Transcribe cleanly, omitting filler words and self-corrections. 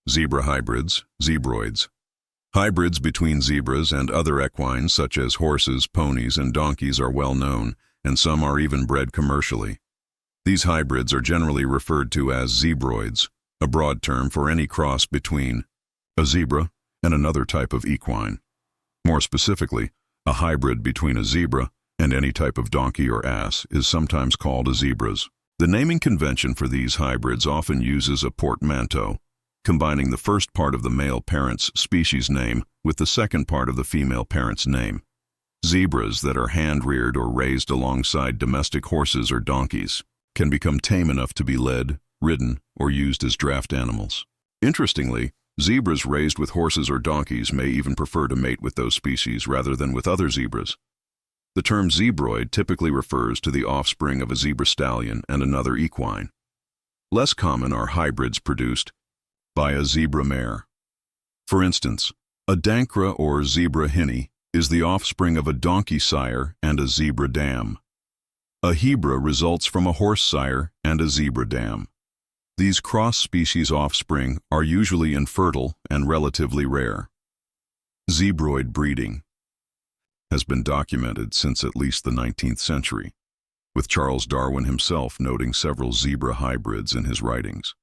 Zebra hybrids, zebroids. Hybrids between zebras and other equines such as horses, ponies, and donkeys are well known, and some are even bred commercially. These hybrids are generally referred to as zebroids, a broad term for any cross between a zebra and another type of equine. More specifically, a hybrid between a zebra and any type of donkey or ass is sometimes called a zebras. The naming convention for these hybrids often uses a portmanteau, combining the first part of the male parent's species name with the second part of the female parent's name. Zebras that are hand-reared or raised alongside domestic horses or donkeys can become tame enough to be led, ridden, or used as draft animals. Interestingly, zebras raised with horses or donkeys may even prefer to mate with those species rather than with other zebras. The term zebroid typically refers to the offspring of a zebra stallion and another equine. Less common are hybrids produced by a zebra mare. For instance, a dankra or zebra hinny is the offspring of a donkey sire and a zebra dam. A hebra results from a horse sire and a zebra dam. These cross-species offspring are usually infertile and relatively rare. Zebroid breeding has been documented since at least the 19th century, with Charles Darwin himself noting several zebra hybrids in his writings.